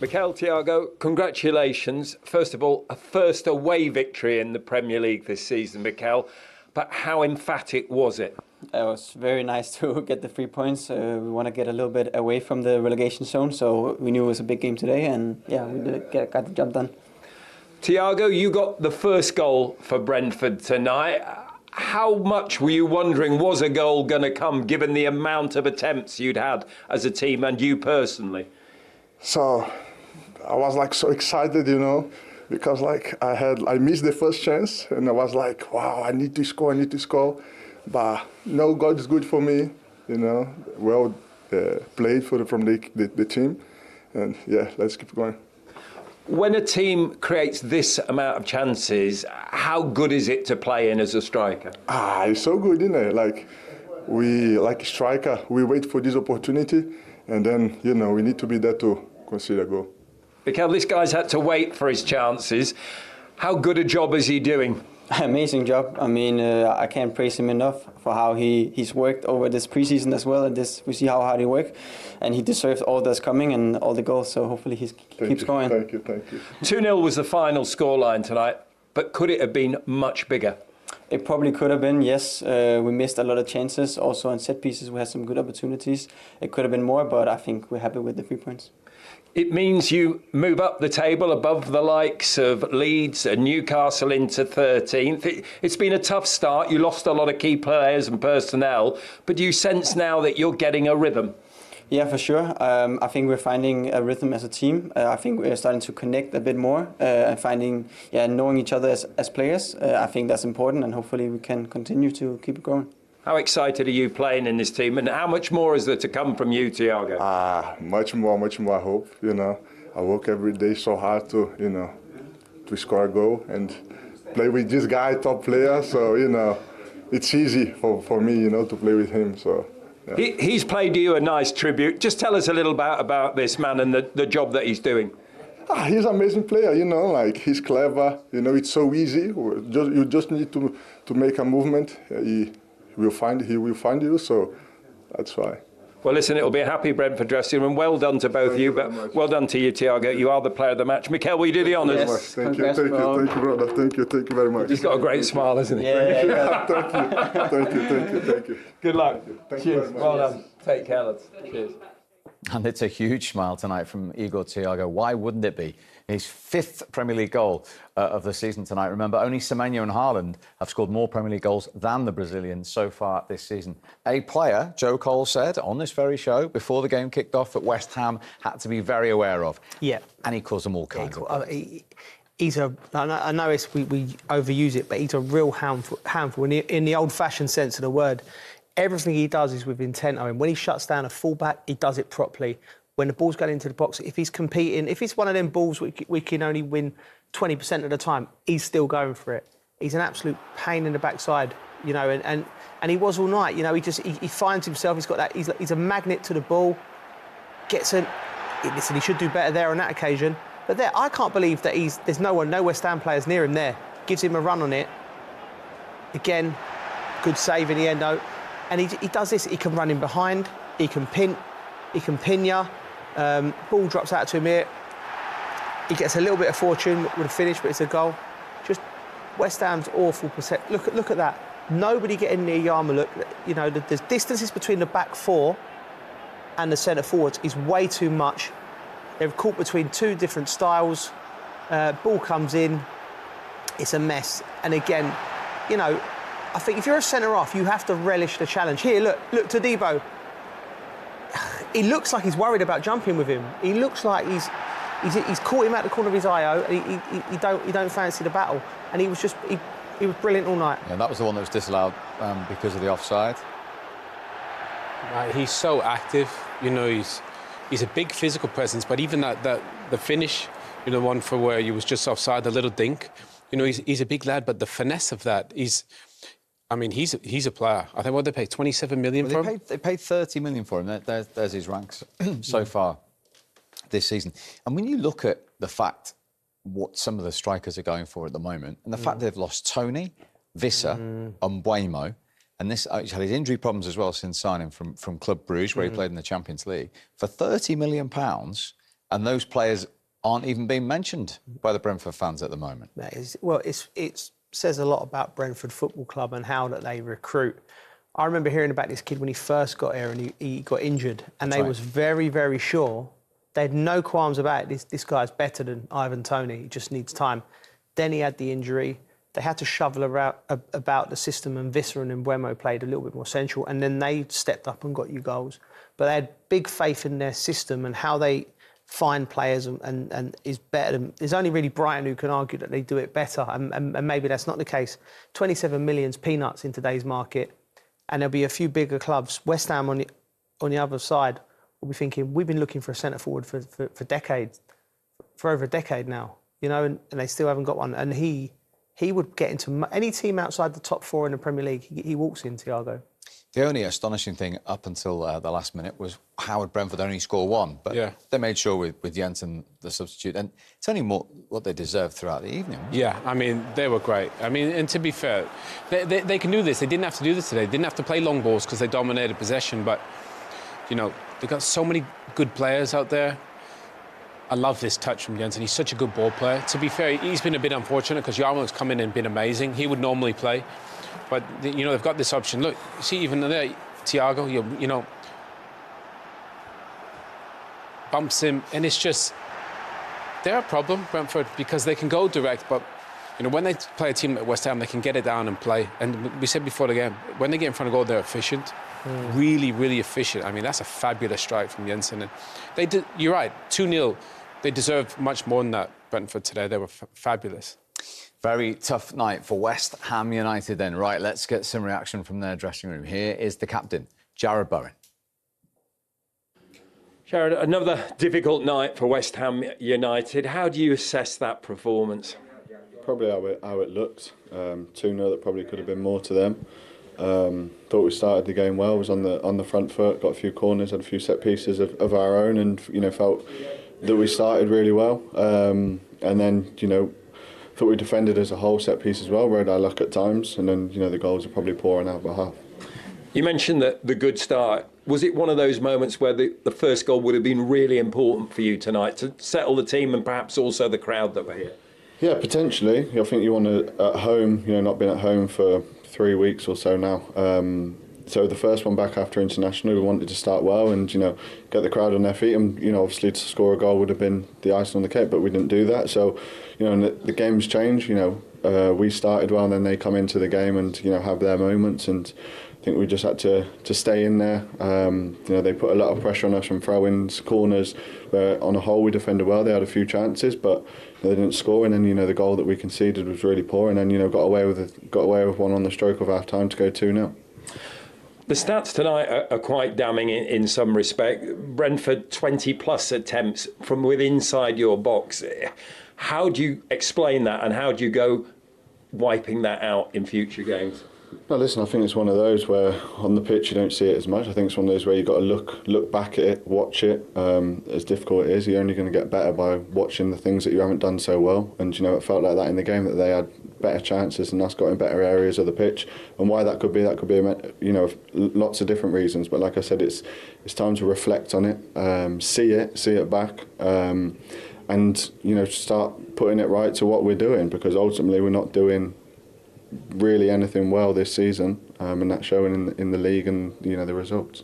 Mikkel, Thiago, congratulations. First of all, a first away victory in the Premier League this season, Mikkel. But how emphatic was it? It was very nice to get the 3 points. We want to get a little bit away from the relegation zone, so we knew it was a big game today, and yeah, we got the job done. Thiago, you got the first goal for Brentford tonight. How much were you wondering was a goal going to come, given the amount of attempts you'd had as a team and you personally? So I was like so excited, because I missed the first chance and I was like, wow, I need to score. But no, God is good for me, well played from the team. And yeah, let's keep going. When a team creates this amount of chances, how good is it to play in as a striker? It's so good, isn't it? Like striker, we wait for this opportunity and then, we need to be there to consider a goal. Mikkel, this guy's had to wait for his chances. How good a job is he doing? Amazing job. I mean, I can't praise him enough for how he's worked over this preseason as well. And we see how hard he worked, and he deserves all that's coming and all the goals. So hopefully he keeps going. Thank you. 2-0 was the final scoreline tonight, but could it have been much bigger? It probably could have been, yes. We missed a lot of chances. Also on set pieces, we had some good opportunities. It could have been more, but I think we're happy with the 3 points. It means you move up the table above the likes of Leeds and Newcastle into 13th. It's been a tough start. You lost a lot of key players and personnel, but do you sense now that you're getting a rhythm? Yeah, for sure. I think we're finding a rhythm as a team. I think we're starting to connect a bit more and knowing each other as players. I think that's important, and hopefully we can continue to keep it going. How excited are you playing in this team, and how much more is there to come from you, Thiago? Much more, I hope. I work every day so hard to score a goal and play with this guy, top player. So, it's easy for me, to play with him. So, yeah. He's played you a nice tribute. Just tell us a little about this man and the job that he's doing. He's an amazing player, he's clever. It's so easy. You just need to make a movement. He will find you, so that's why. Well, listen, it'll be a happy Brentford dressing room. Well done to both of you, but well done to you, Thiago. You are the player of the match. Mikkel, will you do the honours? Yes, thank you, brother. Thank you very much. He's got a great smile, hasn't he? Yeah. Thank you. Good luck. Thank Cheers. you very much. Well done. Take care, lads. Cheers. And it's a huge smile tonight from Igor Thiago. Why wouldn't it be? His 5th Premier League goal of the season tonight. Remember, only Semenyo and Haaland have scored more Premier League goals than the Brazilians so far this season. A player, Joe Cole said on this very show before the game kicked off, that West Ham had to be very aware of. Yeah. And he caused them all kinds of problems. I know we overuse it, but he's a real handful in the old-fashioned sense of the word. Everything he does is with intent. I mean, when he shuts down a fullback, he does it properly. When the ball's going into the box, if he's competing, if it's one of them balls we can only win 20% of the time, he's still going for it. He's an absolute pain in the backside, and he was all night. He finds himself. He's got that. He's a magnet to the ball. Listen, he should do better there on that occasion. But I can't believe that there's no West Ham players near him there. Gives him a run on it. Again, good save in the end though. And he does this. He can run in behind. He can pin you. Ball drops out to him here. He gets a little bit of fortune with a finish, but it's a goal. Just West Ham's awful percent. Look at that. Nobody getting near Yarmouk. The distances between the back four and the centre forwards is way too much. They've caught between two different styles. Ball comes in. It's a mess. And again, I think if you're a centre-half, you have to relish the challenge. Here, look to Debo. He looks like he's worried about jumping with him. He looks like he's caught him at the corner of his eye. He don't fancy the battle. And he was brilliant all night. Yeah, that was the one that was disallowed because of the offside. He's so active. He's a big physical presence. But even the finish, the one for where he was just offside, the little dink. He's a big lad, but the finesse of that is. He's a player. I think what they paid 27 million for him. They paid 30 million for him. There's his ranks so far this season. And when you look at the fact what some of the strikers are going for at the moment, and the fact they've lost Tony, Visser, and Mbeumo, and he's had his injury problems as well since signing from Club Brugge, where he played in the Champions League, for £30 million. and those players aren't even being mentioned by the Brentford fans at the moment. It says a lot about Brentford Football Club and how that they recruit. I remember hearing about this kid when he first got here and he got injured, and they was very, very sure. They had no qualms about it. This guy's better than Ivan Toney. He just needs time. Then he had the injury. They had to shovel about the system, and Visser and Mbeumo played a little bit more central, and then they stepped up and got you goals. But they had big faith in their system and how they find players and is better than... There's only really Brighton who can argue that they do it better, and maybe that's not the case. 27 million's peanuts in today's market, and there'll be a few bigger clubs. West Ham on the other side will be thinking, we've been looking for a centre-forward for decades, for over a decade now, you know, and they still haven't got one. And he would get into any team outside the top four in the Premier League. He walks in, Thiago. The only astonishing thing up until the last minute was how would Brentford only score one? But they made sure with Jensen, the substitute, and it's only more what they deserved throughout the evening. Yeah, I mean, they were great. I mean, and to be fair, they can do this. They didn't have to do this today. They didn't have to play long balls because they dominated possession. But, you know, they've got so many good players out there. I love this touch from Jensen. He's such a good ball player. To be fair, he's been a bit unfortunate because Jarrod's come in and been amazing. He would normally play. But, you know, they've got this option. Look, see, even there, Thiago, you know, bumps him. And it's just, they're a problem, Brentford, because they can go direct. But, you know, when they play a team at West Ham, they can get it down and play. And we said before the game, when they get in front of goal, they're efficient. Really, really efficient. I mean, that's a fabulous strike from Jensen. And they did, you're right, 2-0. They deserved much more than that, Brentford, today. They were fabulous. Very tough night for West Ham United then. Right, let's get some reaction from their dressing room. Here is the captain, Jarrod Bowen. Jarrod, another difficult night for West Ham United. How do you assess that performance? Probably how it looked. 2-0, that probably could have been more to them. Thought we started the game well, was on the front foot, got a few corners, had a few set pieces of our own, and, you know, felt that we started really well. And then, you know, thought we defended as a whole, set piece as well, rode our luck at times, and then, you know, the goals are probably poor on our behalf. You mentioned the good start. Was it one of those moments where the first goal would have been really important for you tonight to settle the team and perhaps also the crowd that were here? Yeah, potentially. I think you want to, at home, you know, not been at home for 3 weeks or so now. So the first one back after international, we wanted to start well and, you know, get the crowd on their feet, and, you know, obviously to score a goal would have been the icing on the cake, but we didn't do that. So, you know, and the game's changed. You know, we started well, and then they come into the game and, you know, have their moments, and I think we just had to stay in there. You know, they put a lot of pressure on us from throw-ins, corners, where on a whole we defended well. They had a few chances, but they didn't score, and then, you know, the goal that we conceded was really poor, and then, you know, got away with one on the stroke of half time to go 2-0. The stats tonight are quite damning in some respect. Brentford 20+ attempts from within inside your box. How do you explain that, and how do you go wiping that out in future games? No, listen, I think it's one of those where on the pitch you don't see it as much. I think it's one of those where you've got to look back at it, watch it. As difficult it is, you're only going to get better by watching the things that you haven't done so well. And, you know, it felt like that in the game, that they had better chances and us got in better areas of the pitch. And why that could be, you know, lots of different reasons. But like I said, it's time to reflect on it, see it back, and, you know, start putting it right to what we're doing, because ultimately we're not doing really anything well this season, and that's showing in the league and, you know, the results.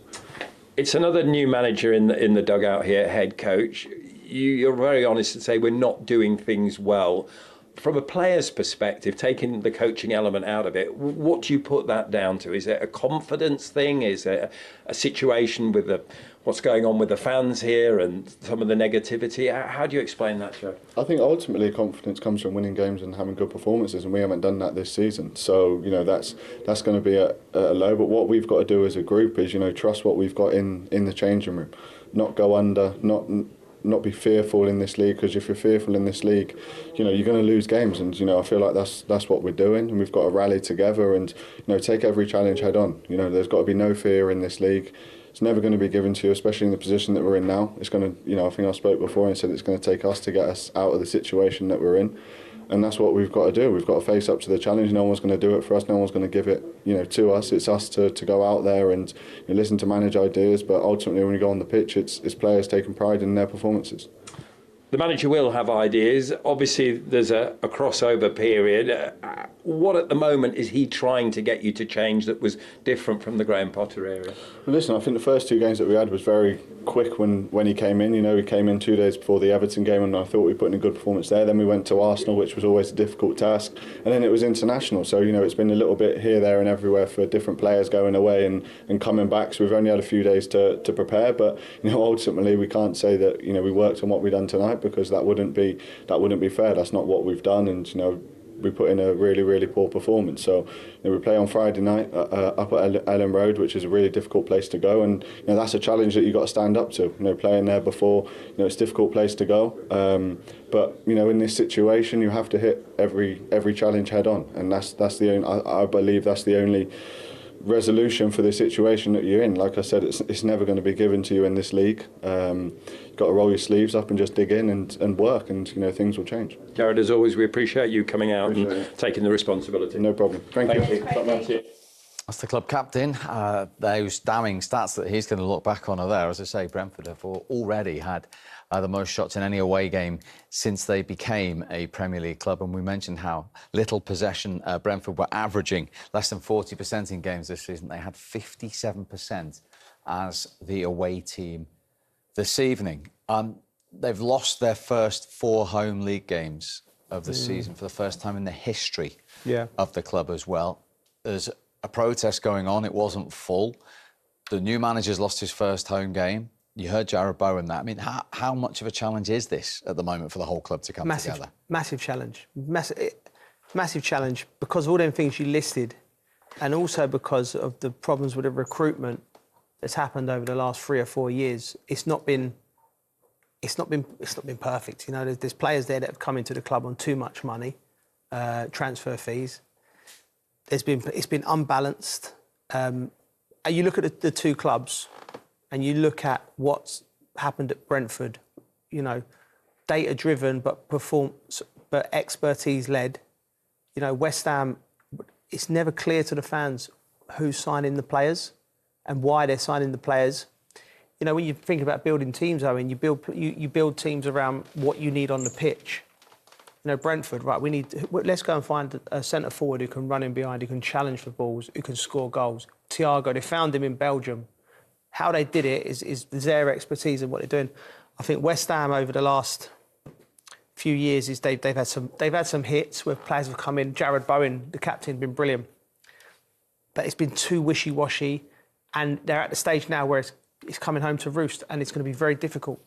It's another new manager in the dugout here, head coach. You're very honest to say we're not doing things well. From a player's perspective, taking the coaching element out of it, what do you put that down to? Is it a confidence thing? Is it a situation with what's going on with the fans here and some of the negativity? How do you explain that, Joe? I think ultimately confidence comes from winning games and having good performances, and we haven't done that this season. So, you know, that's going to be a low. But what we've got to do as a group is, you know, trust what we've got in the changing room, not go under, not be fearful in this league, because if you're fearful in this league, you know, you're going to lose games. And, you know, I feel like that's what we're doing, and we've got to rally together and, you know, take every challenge head on. You know, there's got to be no fear in this league. It's never going to be given to you, especially in the position that we're in now. It's going to, you know, I think I spoke before and said it's going to take us to get us out of the situation that we're in. And that's what we've got to do. We've got to face up to the challenge. No one's going to do it for us. No one's going to give it, you know, to us. It's us to go out there and, you know, listen to manage ideas. But ultimately, when you go on the pitch, it's players taking pride in their performances. The manager will have ideas. Obviously, there's a crossover period. What at the moment is he trying to get you to change that was different from the Graham Potter era? Well, listen, I think the first 2 games that we had was very quick when he came in. You know, he came in 2 days before the Everton game, and I thought we put in a good performance there. Then we went to Arsenal, which was always a difficult task, and then it was international. So, you know, it's been a little bit here, there and everywhere for different players going away and coming back. So we've only had a few days to prepare, but, you know, ultimately we can't say that, you know, we worked on what we've done tonight, because that wouldn't be fair. That's not what we've done, and, you know, we put in a really, really poor performance. So, you know, we play on Friday night up at Ellen Road, which is a really difficult place to go, and, you know, that's a challenge that you've got to stand up to. You know, playing there before, you know, it's a difficult place to go. But, you know, in this situation, you have to hit every challenge head on, and that's the only, I believe that's the only resolution for the situation that you're in. Like I said, it's never going to be given to you in this league. You've got to roll your sleeves up and just dig in and work, and, you know, things will change. Jarrod, as always, we appreciate you coming out and taking the responsibility. No problem. Thank you. That's the club captain. Those damning stats that he's going to look back on are there. As I say, Brentford have already had the most shots in any away game since they became a Premier League club. And we mentioned how little possession Brentford were averaging, less than 40% in games this season. They had 57% as the away team this evening. They've lost their first 4 home league games of the season for the first time in the history of the club as well. There's a protest going on. It wasn't full. The new manager's lost his first home game. You heard Jarrod Bowen that. I mean, how much of a challenge is this at the moment for the whole club to come together? Massive challenge. Massive challenge because of all them things you listed, and also because of the problems with the recruitment that's happened over the last 3 or 4 years. It's not been perfect. You know, there's players there that have come into the club on too much money, transfer fees. It's been unbalanced. And you look at the 2 clubs, and you look at what's happened at Brentford. You know, data-driven but expertise-led. You know, West Ham. It's never clear to the fans who's signing the players and why they're signing the players. You know, when you think about building teams, Owen, you build teams around what you need on the pitch. You know, Brentford, right, let's go and find a centre forward who can run in behind, who can challenge for balls, who can score goals. Thiago, they found him in Belgium. How they did it is their expertise in what they're doing. I think West Ham over the last few years is they've had some hits where players have come in. Jarrod Bowen, the captain, been brilliant. But it's been too wishy-washy, and they're at the stage now where it's coming home to roost, and it's going to be very difficult.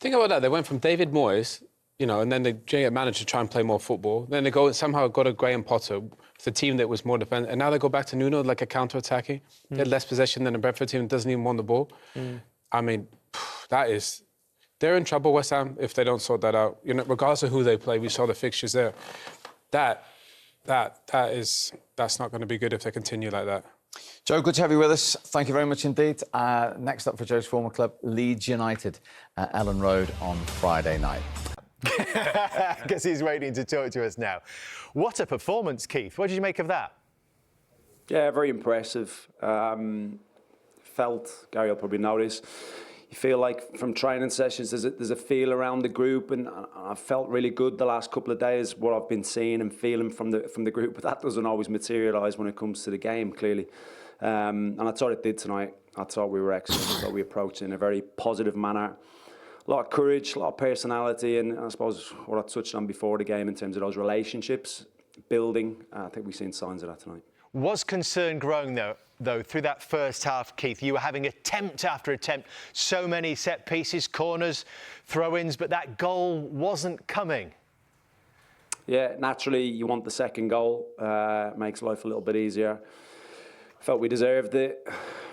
Think about that. They went from David Moyes, you know, and then they managed to try and play more football. Then they somehow got a Graham Potter, the team that was more defensive, and now they go back to Nuno, like a counter-attacking. They had less possession than a Brentford team that doesn't even want the ball. I mean, they're in trouble, West Ham, if they don't sort that out. You know, regardless of who they play, we saw the fixtures there. That's not going to be good if they continue like that. Joe, good to have you with us. Thank you very much indeed. Next up for Joe's former club, Leeds United at Ellen Road on Friday night. Because he's waiting to talk to us now. What a performance, Keith. What did you make of that? Yeah, very impressive. Felt, Gary will probably notice, you feel like from training sessions there's a feel around the group, and I felt really good the last couple of days, what I've been seeing and feeling from the group, but that doesn't always materialise when it comes to the game, clearly. And I thought it did tonight. I thought we were excellent. I thought we approached it in a very positive manner. A lot of courage, a lot of personality, and I suppose what I touched on before the game in terms of those relationships, building. I think we've seen signs of that tonight. Was concern growing, though, through that first half, Keith? You were having attempt after attempt, so many set pieces, corners, throw-ins, but that goal wasn't coming. Yeah, naturally, you want the second goal. Makes life a little bit easier. Felt we deserved it.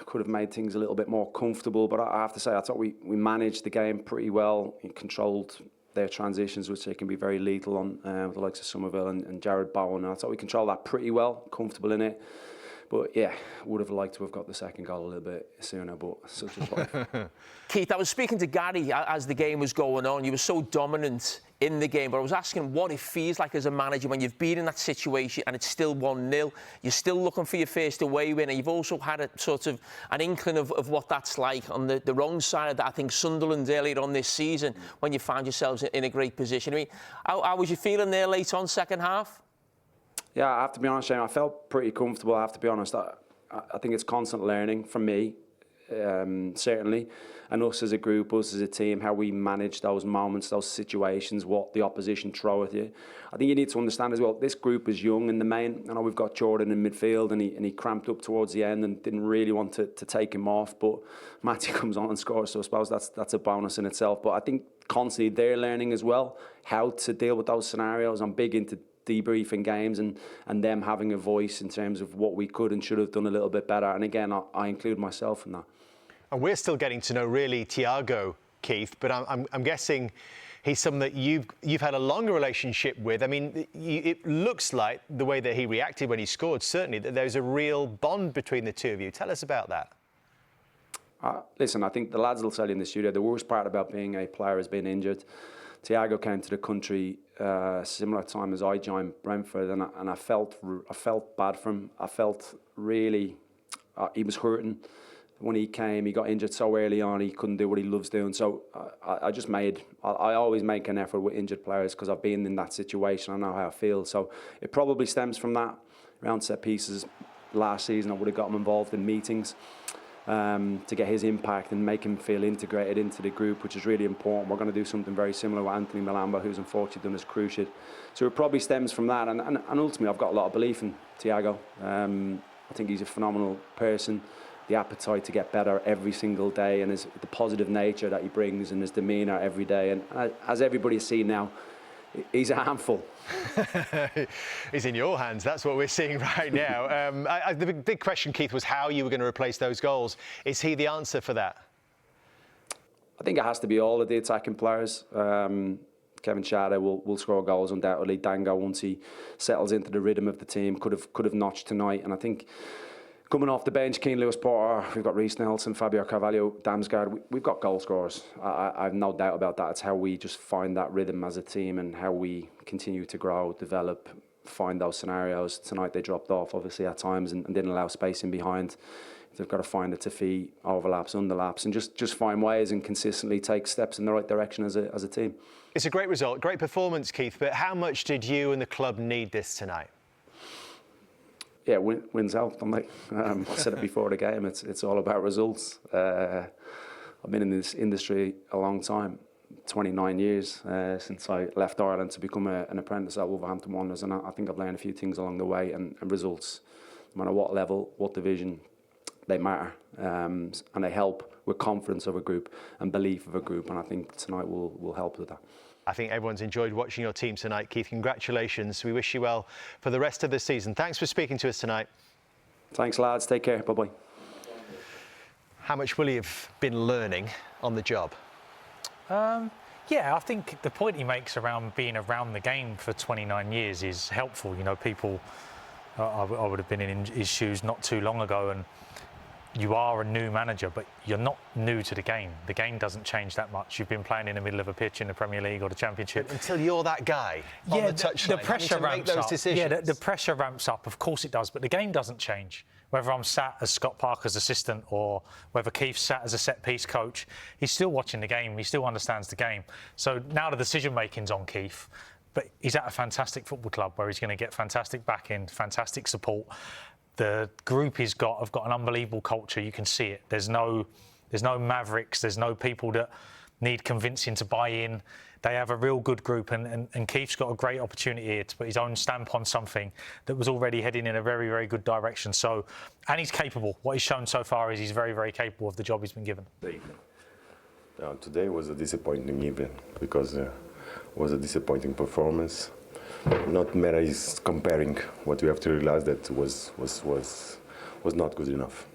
Could have made things a little bit more comfortable, but I have to say, I thought we managed the game pretty well. We controlled their transitions, which they can be very lethal on, with the likes of Somerville and Jarrod Bowen. I thought we controlled that pretty well, comfortable in it. But yeah, would have liked to have got the second goal a little bit sooner, but such is life. Keith, I was speaking to Gary as the game was going on. You were so dominant in the game, but I was asking what it feels like as a manager when you've been in that situation and it's still 1-0. You're still looking for your first away win, and you've also had a sort of an inkling of what that's like on the wrong side of that. I think Sunderland earlier on this season, when you found yourselves in a great position. I mean, how was you feeling there late on, second half? Yeah, I have to be honest, Shane, I felt pretty comfortable, I have to be honest. I think it's constant learning from me, certainly, and us as a group, us as a team, how we manage those moments, those situations, what the opposition throw at you. I think you need to understand as well, this group is young in the main. I know we've got Jordan in midfield, and he cramped up towards the end and didn't really want to take him off, but Matty comes on and scores, so I suppose that's a bonus in itself. But I think constantly they're learning as well how to deal with those scenarios. I'm big into debriefing games and them having a voice in terms of what we could and should have done a little bit better. And again, I include myself in that. And we're still getting to know really Thiago, Keith, but I'm guessing he's someone that you've had a longer relationship with. I mean, it looks like the way that he reacted when he scored, certainly, that there's a real bond between the two of you. Tell us about that. Listen, I think the lads will tell you in the studio, the worst part about being a player is being injured. Thiago came to the country similar time as I joined Brentford, and I felt bad for him. I felt really he was hurting when he came. He got injured so early on, he couldn't do what he loves doing. So I always make an effort with injured players because I've been in that situation. I know how I feel. So it probably stems from that. Around set pieces last season, I would have got him involved in meetings to get his impact and make him feel integrated into the group, which is really important. We're going to do something very similar with Anthony Malamba, who's unfortunately done his cruciate. So it probably stems from that. And ultimately, I've got a lot of belief in Thiago. I think he's a phenomenal person. The appetite to get better every single day, and the positive nature that he brings and his demeanour every day. And as everybody's seen now, he's a handful. He's in your hands. That's what we're seeing right now. The big question, Keith, was how you were going to replace those goals. Is he the answer for that? I think it has to be all of the attacking players. Kevin Schade will score goals undoubtedly. Damsgaard, once he settles into the rhythm of the team, could have notched tonight. And I think coming off the bench, Keane Lewis-Porter, we've got Reece Nelson, Fabio Carvalho, Damsgaard. We've got goal scorers. I have no doubt about that. It's how we just find that rhythm as a team and how we continue to grow, develop, find those scenarios. Tonight they dropped off, obviously, at times and didn't allow space in behind. They've got to find it to feet, overlaps, underlaps, and just find ways and consistently take steps in the right direction as a team. It's a great result, great performance, Keith, but how much did you and the club need this tonight? Yeah, wins help, don't they? I said it before the game, it's all about results. I've been in this industry a long time, 29 years since I left Ireland to become an apprentice at Wolverhampton Wanderers, and I think I've learned a few things along the way, and results, no matter what level, what division, they matter, and they help with confidence of a group and belief of a group, and I think tonight will help with that. I think everyone's enjoyed watching your team tonight, Keith. Congratulations. We wish you well for the rest of the season. Thanks for speaking to us tonight. Thanks, lads. Take care. Bye-bye. How much will you have been learning on the job? Yeah, I think the point he makes around being around the game for 29 years is helpful. You know, people, I would have been in his shoes not too long ago, and you are a new manager, but you're not new to the game. The game doesn't change that much. You've been playing in the middle of a pitch in the Premier League or the Championship. But until you're that guy on the touchline, the pressure ramps up. Decisions. Yeah, the pressure ramps up. Of course it does, but the game doesn't change. Whether I'm sat as Scott Parker's assistant or whether Keith's sat as a set-piece coach, he's still watching the game. He still understands the game. So now the decision-making's on Keith, but he's at a fantastic football club where he's going to get fantastic backing, fantastic support. The group he's got have got an unbelievable culture. You can see it. There's no mavericks. There's no people that need convincing to buy in. They have a real good group, and Keith's got a great opportunity here to put his own stamp on something that was already heading in a very, very good direction. So, and he's capable. What he's shown so far is he's very, very capable of the job he's been given. Today was a disappointing evening because it was a disappointing performance. Not matter is comparing. What we have to realize that was not good enough.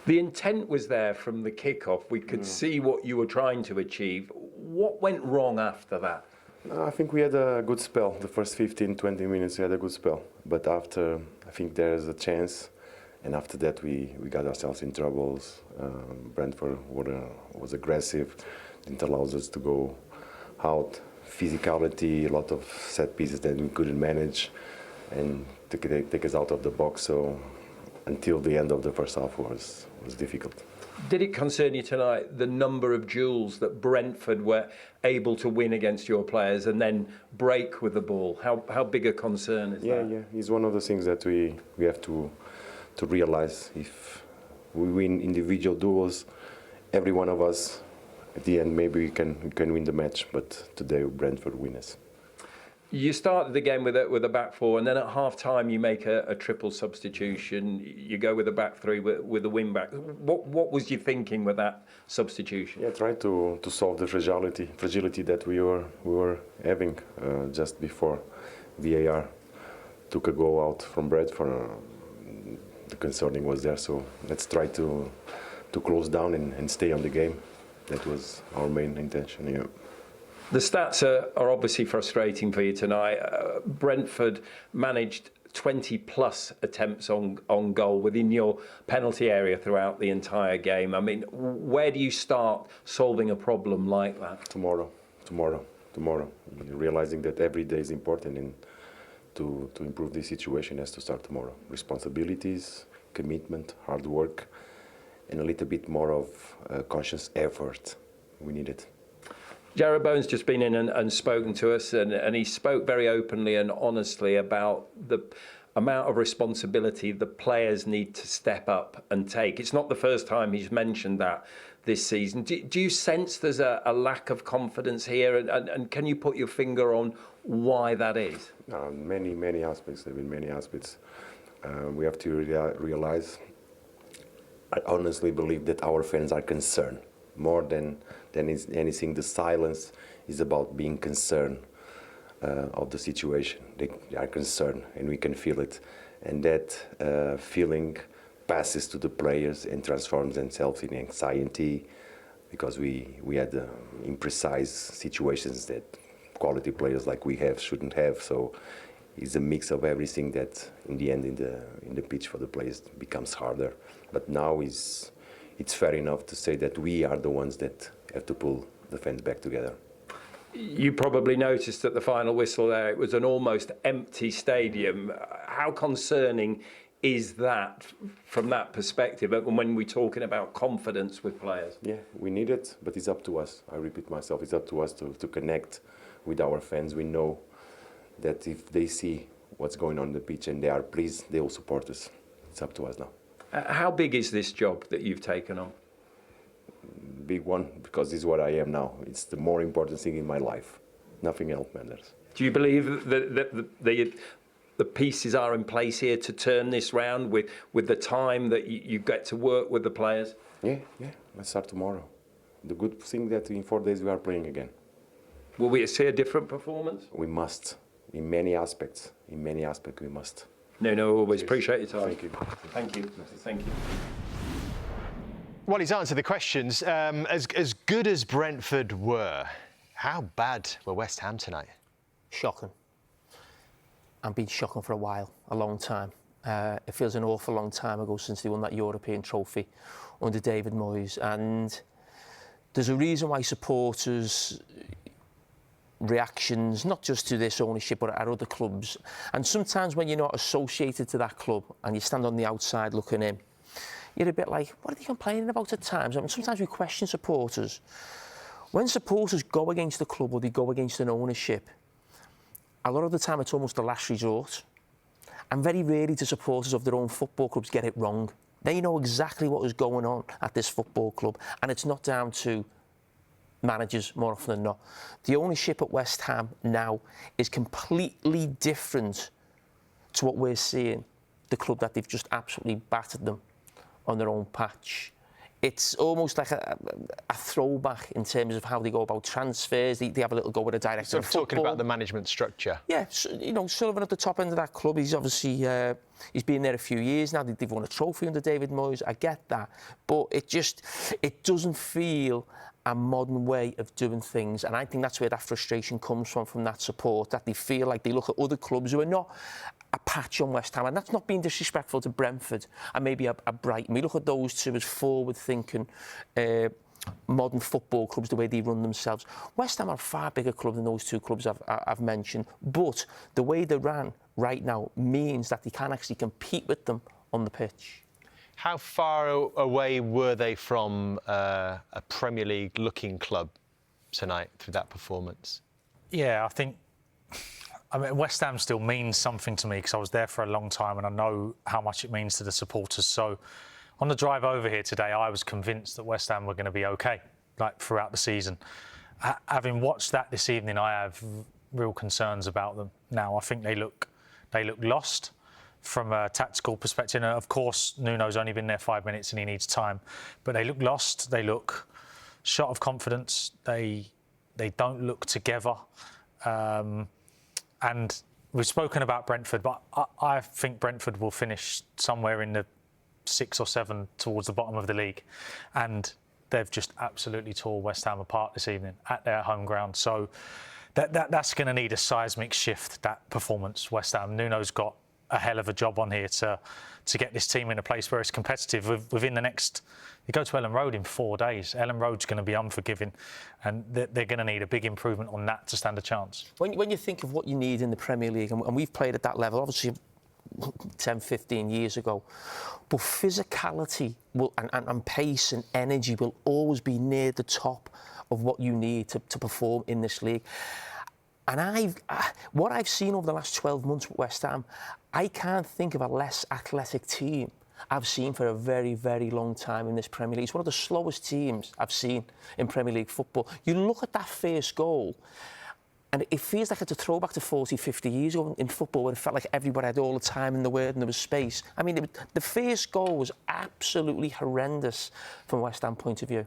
The intent was there from the kickoff. We could see what you were trying to achieve. What went wrong after that? I think we had a good spell. The first 15, 20 minutes we had a good spell. But after, I think there's a chance And after that, we got ourselves in troubles. Brentford was aggressive, didn't allow us to go out. Physicality, a lot of set pieces that we couldn't manage, and take us out of the box. So until the end of the first half was difficult. Did it concern you tonight, the number of duels that Brentford were able to win against your players and then break with the ball? How big a concern is that? Yeah. It's one of the things that we have to realise. If we win individual duels, every one of us, at the end, maybe we can win the match. But today, Brentford win us. You started the game with a back four, and then at half time you make a triple substitution. You go with a back three with a wing back. What was you thinking with that substitution? Yeah, trying to solve the fragility that we were having just before VAR took a goal out from Brentford. The concerning was there, so let's try to close down and stay on the game. That was our main intention. Yeah. The stats are obviously frustrating for you tonight. Brentford managed 20 plus attempts on goal within your penalty area throughout the entire game. I mean, where do you start solving a problem like that? Tomorrow. Realizing that every day is important, and to improve this situation has to start tomorrow. Responsibilities, commitment, hard work, and a little bit more of conscious effort. We need it. Jarrod Bowen's just been in and spoken to us, and he spoke very openly and honestly about the amount of responsibility the players need to step up and take. It's not the first time he's mentioned that this season. Do you sense there's a lack of confidence here, and can you put your finger on why that is? Many aspects. There have been many aspects. We have to realize, I honestly believe that our fans are concerned. More than anything, the silence is about being concerned of the situation. They are concerned, and we can feel it. And that feeling passes to the players and transforms themselves in anxiety, because we had imprecise situations that quality players like we have shouldn't have. So it's a mix of everything that, in the end, in the pitch for the players becomes harder. But now it's fair enough to say that we are the ones that have to pull the fans back together. You probably noticed at the final whistle there, it was an almost empty stadium. How concerning is that from that perspective when we're talking about confidence with players? Yeah, we need it, but it's up to us. I repeat myself, it's up to us to connect with our fans. We know that if they see what's going on in the pitch and they are pleased, they will support us. It's up to us now. How big is this job that you've taken on? Big one, because this is what I am now. It's the more important thing in my life. Nothing else matters. Do you believe that the pieces are in place here to turn this round with the time that you get to work with the players? Yeah. Let's start tomorrow. The good thing that in 4 days we are playing again. Will we see a different performance? We must. In many aspects, we must. No, always appreciate your time. Thank you. Thank you. Well, he's answered the questions. As good as Brentford were, how bad were West Ham tonight? Shocking. I've been shocking for a while, a long time. It feels an awful long time ago since they won that European trophy under David Moyes. And there's a reason why supporters' reactions, not just to this ownership, but at other clubs. And sometimes when you're not associated to that club and you stand on the outside looking in, you're a bit like, what are they complaining about at times? I mean, sometimes we question supporters. When supporters go against the club or they go against an ownership, a lot of the time it's almost the last resort. And very rarely do supporters of their own football clubs get it wrong. They know exactly what is going on at this football club, and it's not down to managers more often than not. The ownership at West Ham now is completely different to what we're seeing, the club that they've just absolutely battered them on their own patch. It's almost like a throwback in terms of how they go about transfers. They have a little go with a director of football. Talking about the management structure. Yeah, so, you know, Sullivan at the top end of that club, he's obviously, he's been there a few years now. They've won a trophy under David Moyes, I get that. But it doesn't feel a modern way of doing things. And I think that's where that frustration comes from that support, that they feel like they look at other clubs who are not a patch on West Ham, and that's not being disrespectful to Brentford and maybe a Brighton. We look at those two as forward-thinking modern football clubs, the way they run themselves. West Ham are a far bigger club than those two clubs I've mentioned, but the way they ran right now means that they can actually compete with them on the pitch. How far away were they from a Premier League-looking club tonight through that performance? Yeah, I mean, West Ham still means something to me because I was there for a long time and I know how much it means to the supporters. So on the drive over here today, I was convinced that West Ham were going to be OK, like throughout the season. Having watched that this evening, I have real concerns about them now. I think they look lost from a tactical perspective. And of course, Nuno's only been there 5 minutes and he needs time. But they look lost. They look shot of confidence. They don't look together. And we've spoken about Brentford, but I think Brentford will finish somewhere in the 6 or 7 towards the bottom of the league. And they've just absolutely tore West Ham apart this evening at their home ground. So that's going to need a seismic shift, that performance, West Ham. Nuno's got a hell of a job on here to get this team in a place where it's competitive. Within the next, you go to Ellen Road in 4 days. Ellen Road's going to be unforgiving, and they're going to need a big improvement on that to stand a chance. When you think of what you need in the Premier League, and we've played at that level, obviously 10, 15 years ago, but physicality and pace and energy will always be near the top of what you need to perform in this league. And what I've seen over the last 12 months with West Ham, I can't think of a less athletic team I've seen for a very, very long time in this Premier League. It's one of the slowest teams I've seen in Premier League football. You look at that first goal, and it feels like it's a throwback to 40, 50 years ago in football, where it felt like everybody had all the time in the world and there was space. I mean, the first goal was absolutely horrendous from a West Ham point of view.